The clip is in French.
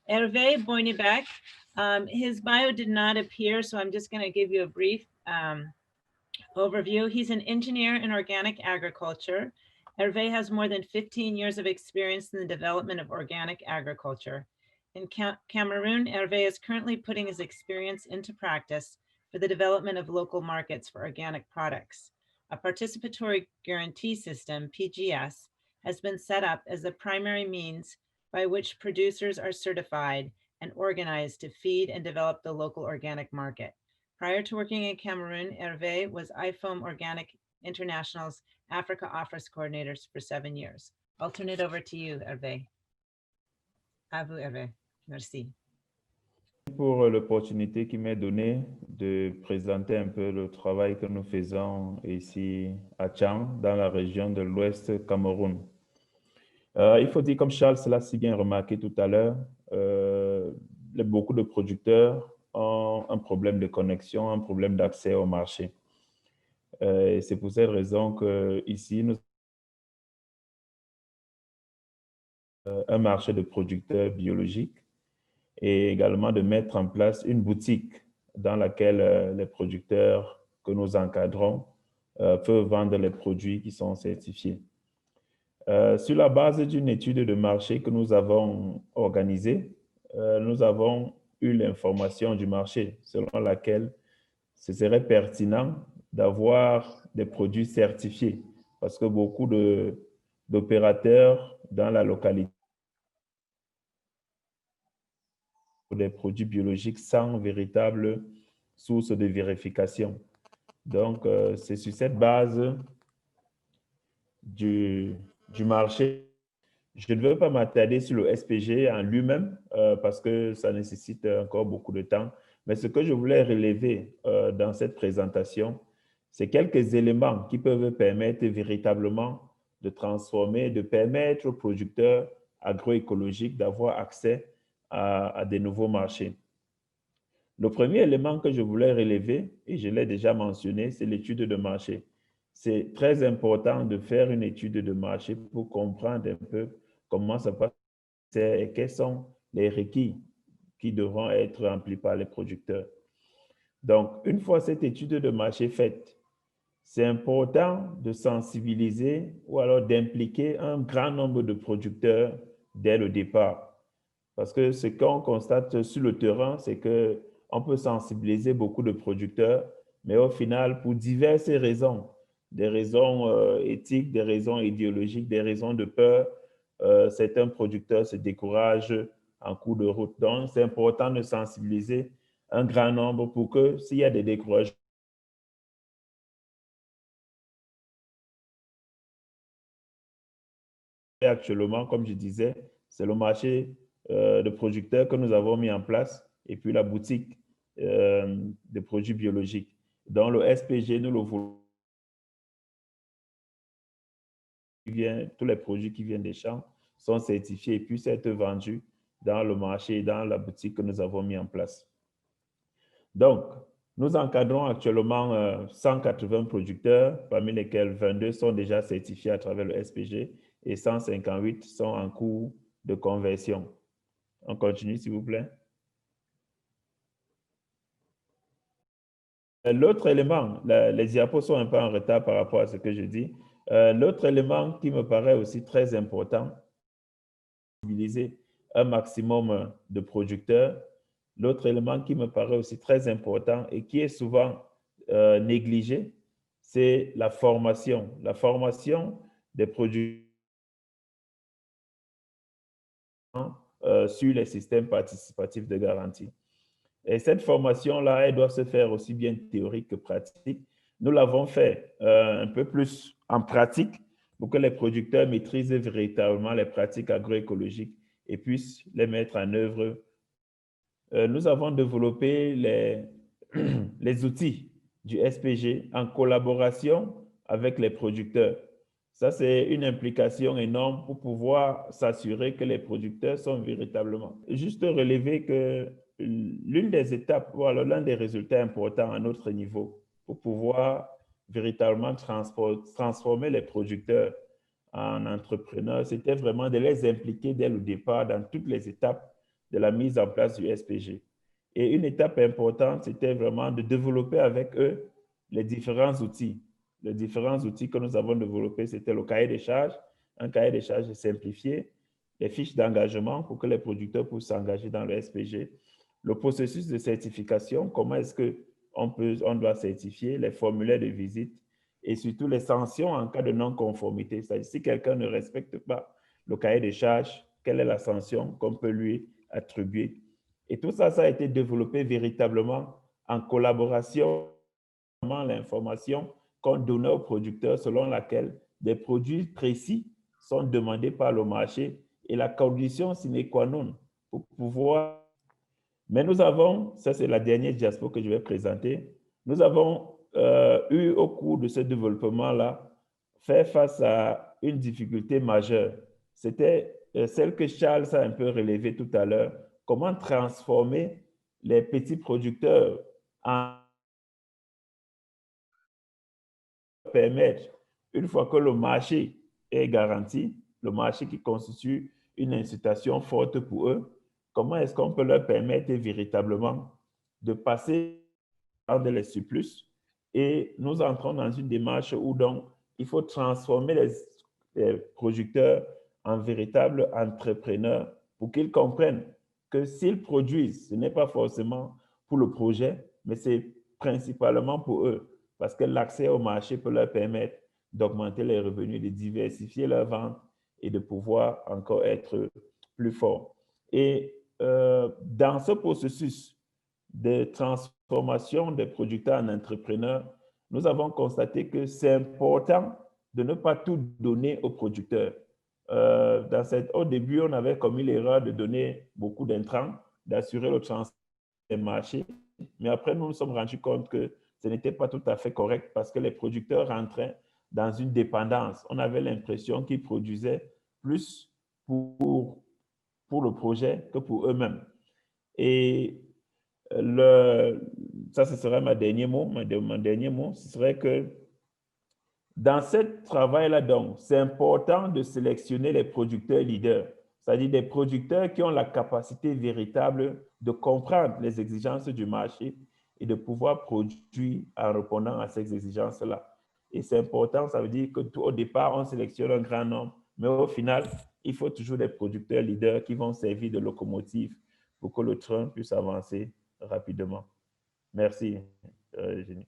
Hervé Boinibek. His bio did not appear, so I'm just going to give you a brief overview. He's an engineer in organic agriculture. Hervé has more than 15 years of experience in the development of organic agriculture. In Cameroon, Hervé is currently putting his experience into practice for the development of local markets for organic products. A participatory guarantee system, PGS, has been set up as the primary means by which producers are certified and organized to feed and develop the local organic market. Prior to working in Cameroon, Hervé was IFOAM Organic International's Africa Office Coordinator for 7 years. I'll turn it over to you, Hervé. À vous, Hervé. Merci. Pour l'opportunité qui m'est donnée de présenter un peu le travail que nous faisons ici à Tchang, dans la région de l'Ouest Cameroun. Il faut dire, comme Charles l'a si bien remarqué tout à l'heure, beaucoup de producteurs ont un problème de connexion, un problème d'accès au marché. Et c'est pour cette raison qu'ici, nous avons un marché de producteurs biologiques et également de mettre en place une boutique dans laquelle les producteurs que nous encadrons peuvent vendre les produits qui sont certifiés. Sur la base d'une étude de marché que nous avons organisée, nous avons eu l'information du marché selon laquelle ce serait pertinent d'avoir des produits certifiés parce que beaucoup d'opérateurs dans la localité des produits biologiques sans véritable source de vérification. Donc, c'est sur cette base du marché. Je ne veux pas m'attarder sur le SPG en lui-même parce que ça nécessite encore beaucoup de temps. Mais ce que je voulais relever dans cette présentation, c'est quelques éléments qui peuvent permettre véritablement de transformer, de permettre aux producteurs agroécologiques d'avoir accès à des nouveaux marchés. Le premier élément que je voulais relever, et je l'ai déjà mentionné, c'est l'étude de marché. C'est très important de faire une étude de marché pour comprendre un peu comment ça passe et quels sont les requis qui devront être remplis par les producteurs. Donc, une fois cette étude de marché faite, c'est important de sensibiliser ou alors d'impliquer un grand nombre de producteurs dès le départ. Parce que ce qu'on constate sur le terrain, c'est qu'on peut sensibiliser beaucoup de producteurs, mais au final, pour diverses raisons, des raisons éthiques, des raisons idéologiques, des raisons de peur, certains producteurs se découragent en cours de route. Donc, c'est important de sensibiliser un grand nombre pour que s'il y a des découragements, actuellement, comme je disais, c'est le marché de producteurs que nous avons mis en place et puis la boutique de produits biologiques. Dans le SPG, nous le voulons. Tous les produits qui viennent des champs sont certifiés et puissent être vendus dans le marché et dans la boutique que nous avons mis en place. Donc, nous encadrons actuellement 180 producteurs, parmi lesquels 22 sont déjà certifiés à travers le SPG et 158 sont en cours de conversion. On continue, s'il vous plaît. L'autre élément, les diapos sont un peu en retard par rapport à ce que je dis. L'autre élément qui me paraît aussi très important, utiliser un maximum de producteurs. L'autre élément qui me paraît aussi très important et qui est souvent négligé, c'est la formation. La formation des producteurs sur les systèmes participatifs de garantie. Et cette formation-là, elle doit se faire aussi bien théorique que pratique. Nous l'avons fait un peu plus en pratique pour que les producteurs maîtrisent véritablement les pratiques agroécologiques et puissent les mettre en œuvre. Nous avons développé les outils du SPG en collaboration avec les producteurs. Ça, c'est une implication énorme pour pouvoir s'assurer que les producteurs sont véritablement. Juste relever que l'une des étapes, ou alors l'un des résultats importants à notre niveau pour pouvoir véritablement transformer les producteurs en entrepreneurs, c'était vraiment de les impliquer dès le départ dans toutes les étapes de la mise en place du SPG. Et une étape importante, c'était vraiment de développer avec eux les différents outils. Les différents outils que nous avons développés, c'était le cahier des charges, un cahier des charges simplifié, les fiches d'engagement pour que les producteurs puissent s'engager dans le SPG, le processus de certification, comment est-ce qu'on doit certifier, les formulaires de visite et surtout les sanctions en cas de non-conformité. C'est-à-dire si quelqu'un ne respecte pas le cahier des charges, quelle est la sanction qu'on peut lui attribuer. Et tout ça, ça a été développé véritablement en collaboration avec l'information qu'on donnait aux producteurs selon laquelle des produits précis sont demandés par le marché et la condition sine qua non pour pouvoir. Mais nous avons, ça c'est la dernière diapo que je vais présenter, nous avons eu au cours de ce développement-là fait face à une difficulté majeure. C'était celle que Charles a un peu relevée tout à l'heure, comment transformer les petits producteurs en permettre, une fois que le marché est garanti, le marché qui constitue une incitation forte pour eux, comment est-ce qu'on peut leur permettre véritablement de passer dans les surplus et nous entrons dans une démarche où donc il faut transformer les producteurs en véritables entrepreneurs pour qu'ils comprennent que s'ils produisent, ce n'est pas forcément pour le projet, mais c'est principalement pour eux parce que l'accès au marché peut leur permettre d'augmenter les revenus, de diversifier leurs ventes et de pouvoir encore être plus forts. Et dans ce processus de transformation des producteurs en entrepreneurs, nous avons constaté que c'est important de ne pas tout donner aux producteurs. Au début, on avait commis l'erreur de donner beaucoup d'intrants, d'assurer le transfert des marchés, mais après, nous nous sommes rendus compte que ce n'était pas tout à fait correct parce que les producteurs rentraient dans une dépendance. On avait l'impression qu'ils produisaient plus pour le projet que pour eux-mêmes. Et ça, ce serait mon dernier mot. Mon dernier mot, ce serait que dans ce travail-là, donc, c'est important de sélectionner les producteurs leaders, c'est-à-dire des producteurs qui ont la capacité véritable de comprendre les exigences du marché et de pouvoir produire en répondant à ces exigences-là. Et c'est important, ça veut dire que tout au départ, on sélectionne un grand nombre, mais au final, il faut toujours des producteurs leaders qui vont servir de locomotive pour que le train puisse avancer rapidement. Merci, Jenny.